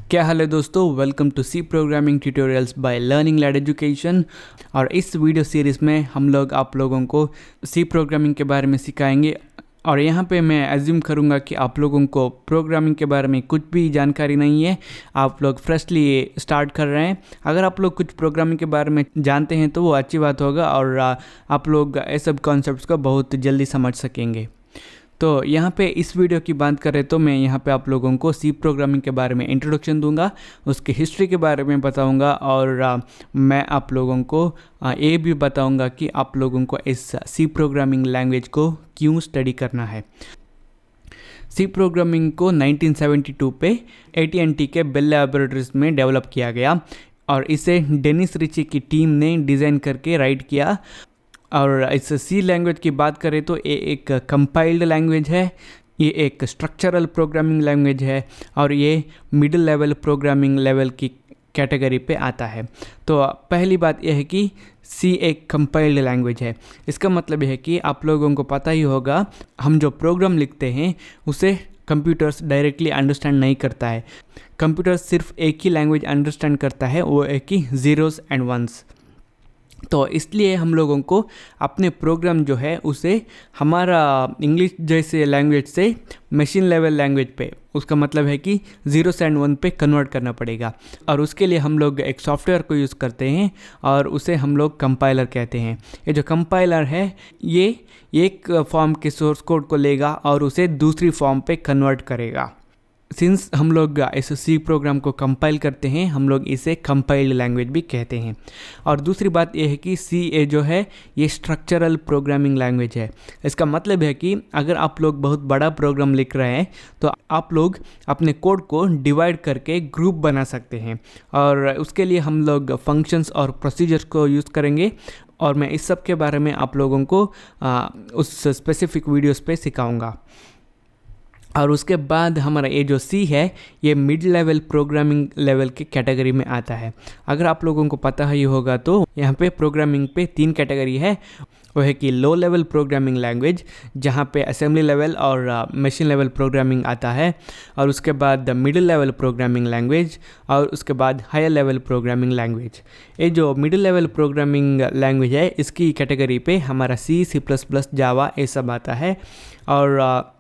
क्या हाल है दोस्तों, welcome to C programming tutorials by learning lad education. और इस वीडियो सीरीज़ में हम लोग आप लोगों को सी प्रोग्रामिंग के बारे में सिखाएंगे। और यहाँ पे मैं एज्यूम करूँगा कि आप लोगों को प्रोग्रामिंग के बारे में कुछ भी जानकारी नहीं है, आप लोग फ्रेशली स्टार्ट कर रहे हैं। अगर आप लोग कुछ प्रोग्रामिंग के बारे में जानते हैं तो वो अच्छी बात होगा और आप लोग ये सब कॉन्सेप्ट्स को बहुत जल्दी समझ सकेंगे। तो यहाँ पे इस वीडियो की बात करें तो मैं यहाँ पे आप लोगों को सी प्रोग्रामिंग के बारे में इंट्रोडक्शन दूंगा, उसकी हिस्ट्री के बारे में बताऊंगा और मैं आप लोगों को ये भी बताऊंगा कि आप लोगों को इस सी प्रोग्रामिंग लैंग्वेज को क्यों स्टडी करना है। सी प्रोग्रामिंग को 1972 पे AT&T के बेल लैबोरेटरीज में डेवलप किया गया और इसे डेनिस रिची की टीम ने डिज़ाइन करके राइट किया। और इस सी लैंग्वेज की बात करें तो ये एक कंपाइल्ड लैंग्वेज है, ये एक स्ट्रक्चरल प्रोग्रामिंग लैंग्वेज है और ये मिडिल लेवल प्रोग्रामिंग लेवल की कैटेगरी पे आता है। तो पहली बात यह है कि सी एक कंपाइल्ड लैंग्वेज है। इसका मतलब है कि आप लोगों को पता ही होगा, हम जो प्रोग्राम लिखते हैं उसे कंप्यूटर्स डायरेक्टली अंडरस्टैंड नहीं करता है। कंप्यूटर सिर्फ एक ही लैंग्वेज अंडरस्टैंड करता है, वो है कि ज़ीरोज़ एंड वंस। तो इसलिए हम लोगों को अपने प्रोग्राम जो है उसे हमारा इंग्लिश जैसे लैंग्वेज से मशीन लेवल लैंग्वेज पे, उसका मतलब है कि 0 एंड 1 पे कन्वर्ट करना पड़ेगा। और उसके लिए हम लोग एक सॉफ्टवेयर को यूज़ करते हैं और उसे हम लोग कंपाइलर कहते हैं। ये जो कंपाइलर है ये एक फॉर्म के सोर्स कोड को लेगा और उसे दूसरी फॉर्म पे कन्वर्ट करेगा। सिंस हम लोग इस सी प्रोग्राम को कंपाइल करते हैं, हम लोग इसे कंपाइल्ड लैंग्वेज भी कहते हैं। और दूसरी बात यह है कि सी जो है ये स्ट्रक्चरल प्रोग्रामिंग लैंग्वेज है। इसका मतलब है कि अगर आप लोग बहुत बड़ा प्रोग्राम लिख रहे हैं तो आप लोग अपने कोड को डिवाइड करके ग्रुप बना सकते हैं और उसके लिए हम लोग फंक्शंस और प्रोसीजर्स को यूज़ करेंगे। और मैं इस सब के बारे में आप लोगों को उस स्पेसिफिक वीडियोस पे सिखाऊंगा। और उसके बाद हमारा ये जो सी है ये मिड लेवल प्रोग्रामिंग लेवल की कैटेगरी में आता है। अगर आप लोगों को पता ही होगा तो यहाँ पे प्रोग्रामिंग पे 3 कैटेगरी है। वो है कि लो लेवल प्रोग्रामिंग लैंग्वेज, जहाँ पे असेंबली लेवल और मशीन लेवल प्रोग्रामिंग आता है, और उसके बाद मिडिल लेवल प्रोग्रामिंग लैंग्वेज, और उसके बाद हायर लेवल प्रोग्रामिंग लैंग्वेज। ये जो मिडिल लेवल प्रोग्रामिंग लैंग्वेज है इसकी कैटेगरी पे हमारा C++, जावा ये सब आता है। और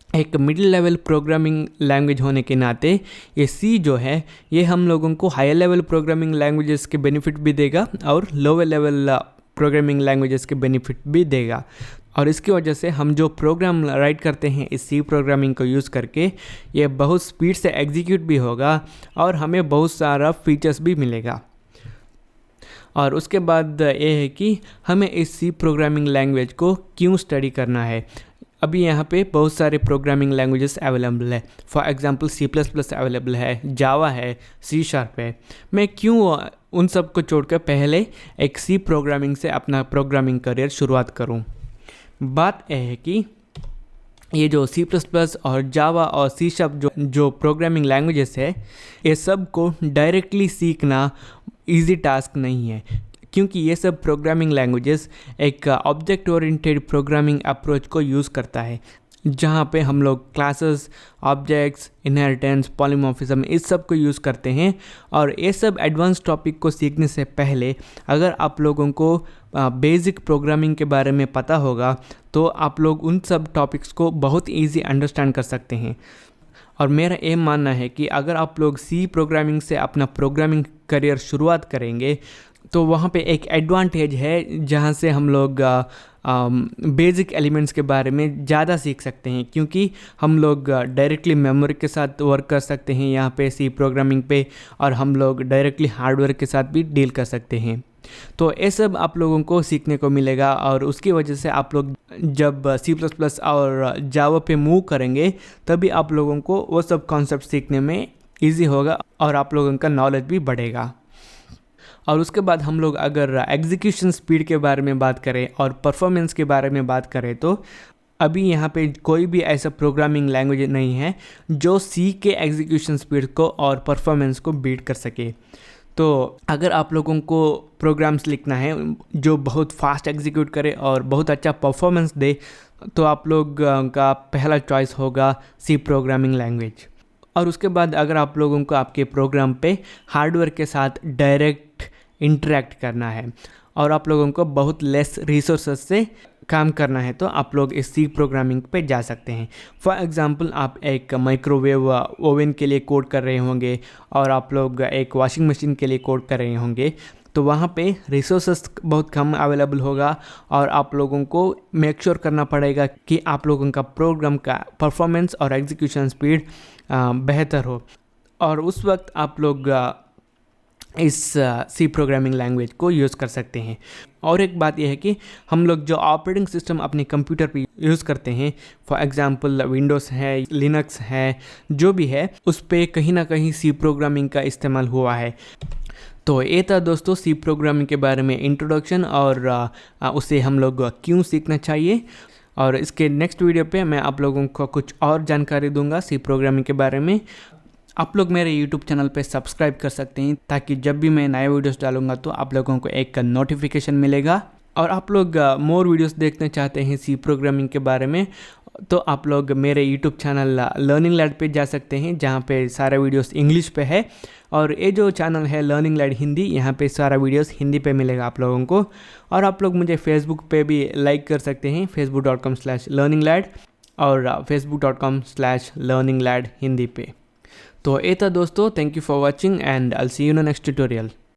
एक मिडिल लेवल प्रोग्रामिंग लैंग्वेज होने के नाते ये सी जो है ये हम लोगों को हायर लेवल प्रोग्रामिंग लैंग्वेजेस के बेनिफिट भी देगा और लोअर लेवल प्रोग्रामिंग लैंग्वेजेस के बेनिफिट भी देगा। और इसकी वजह से हम जो प्रोग्राम राइट करते हैं इस सी प्रोग्रामिंग को यूज़ करके ये बहुत स्पीड से एग्जीक्यूट भी होगा और हमें बहुत सारा फीचर्स भी मिलेगा। और उसके बाद ये है कि हमें इस सी प्रोग्रामिंग लैंग्वेज को क्यों स्टडी करना है। अभी यहाँ पे बहुत सारे प्रोग्रामिंग लैंग्वेजेस अवेलेबल है। फॉर एग्जांपल C++ अवेलेबल है, जावा है, C# है। मैं क्यों उन सब को छोड़कर पहले एक सी प्रोग्रामिंग से अपना प्रोग्रामिंग करियर शुरुआत करूँ। बात यह है कि ये जो C++ और जावा और C# जो प्रोग्रामिंग लैंग्वेजेस है ये सब को डायरेक्टली सीखना ईजी टास्क नहीं है, क्योंकि ये सब प्रोग्रामिंग लैंग्वेजेस एक ऑब्जेक्ट ओरिएंटेड प्रोग्रामिंग अप्रोच को यूज़ करता है, जहाँ पे हम लोग क्लासेस, ऑब्जेक्ट्स, इनहेरिटेंस, पॉलीमॉर्फिज्म इस सब को यूज़ करते हैं। और ये सब एडवांस टॉपिक को सीखने से पहले अगर आप लोगों को बेसिक प्रोग्रामिंग के बारे में पता होगा तो आप लोग उन सब टॉपिक्स को बहुत ईजी अंडरस्टैंड कर सकते हैं। और मेरा ये मानना है कि अगर आप लोग सी प्रोग्रामिंग से अपना प्रोग्रामिंग करियर शुरुआत करेंगे तो वहाँ पे एक एडवांटेज है जहाँ से हम लोग बेसिक एलिमेंट्स के बारे में ज़्यादा सीख सकते हैं, क्योंकि हम लोग डायरेक्टली मेमोरी के साथ वर्क कर सकते हैं यहाँ पे सी प्रोग्रामिंग पे, और हम लोग डायरेक्टली हार्डवेयर के साथ भी डील कर सकते हैं। तो ये सब आप लोगों को सीखने को मिलेगा और उसकी वजह से आप लोग जब C++ और जावा पे मूव करेंगे तभी आप लोगों को वो सब कॉन्सेप्ट सीखने में ईजी होगा और आप लोगों का नॉलेज भी बढ़ेगा। और उसके बाद हम लोग अगर एग्जीक्यूशन स्पीड के बारे में बात करें और परफॉर्मेंस के बारे में बात करें तो अभी यहाँ पे कोई भी ऐसा प्रोग्रामिंग लैंग्वेज नहीं है जो सी के एग्जीक्यूशन स्पीड को और परफॉर्मेंस को बीट कर सके। तो अगर आप लोगों को प्रोग्राम्स लिखना है जो बहुत फास्ट एग्जीक्यूट करे और बहुत अच्छा परफॉर्मेंस दे तो आप लोग का पहला चॉइस होगा सी प्रोग्रामिंग लैंग्वेज। और उसके बाद अगर आप लोगों को आपके प्रोग्राम पे हार्डवेयर के साथ डायरेक्ट इंटरेक्ट करना है और आप लोगों को बहुत लेस रिसोर्सेज से काम करना है, तो आप लोग इस सी प्रोग्रामिंग पे जा सकते हैं। फॉर एग्जांपल, आप एक माइक्रोवेव ओवन के लिए कोड कर रहे होंगे और आप लोग एक वॉशिंग मशीन के लिए कोड कर रहे होंगे, तो वहाँ पे रिसोर्सेस बहुत कम अवेलेबल होगा और आप लोगों को मेक श्योर करना पड़ेगा कि आप लोगों का प्रोग्राम का परफॉर्मेंस और एग्जीक्यूशन स्पीड बेहतर हो। और उस वक्त आप लोग इस सी प्रोग्रामिंग लैंग्वेज को यूज़ कर सकते हैं। और एक बात यह है कि हम लोग जो ऑपरेटिंग सिस्टम अपने कंप्यूटर पे यूज़ करते हैं, फॉर एग्जांपल विंडोज़ है, लिनक्स है, जो भी है, उस पर कहीं ना कहीं सी प्रोग्रामिंग का इस्तेमाल हुआ है। तो ये था दोस्तों सी प्रोग्रामिंग के बारे में इंट्रोडक्शन और उसे हम लोग क्यों सीखना चाहिए। और इसके नेक्स्ट वीडियो पे मैं आप लोगों को कुछ और जानकारी दूंगा सी प्रोग्रामिंग के बारे में। आप लोग मेरे YouTube चैनल पे सब्सक्राइब कर सकते हैं ताकि जब भी मैं नए वीडियोस डालूंगा तो आप लोगों को एक नोटिफिकेशन मिलेगा। और आप लोग मोर वीडियोस देखना चाहते हैं सी प्रोग्रामिंग के बारे में, तो आप लोग मेरे YouTube चैनल लर्निंग लैड पे जा सकते हैं, जहाँ पे सारे वीडियोस इंग्लिश पे है। और ये जो चैनल है लर्निंग लैड हिंदी, यहाँ पे सारा वीडियोस हिंदी पे मिलेगा आप लोगों को। और आप लोग मुझे फेसबुक पे भी लाइक कर सकते हैं, facebook.com/learninglad और facebook.com/learninglad हिंदी पे। तो ये था दोस्तों, thank you for watching and I will see you in next tutorial.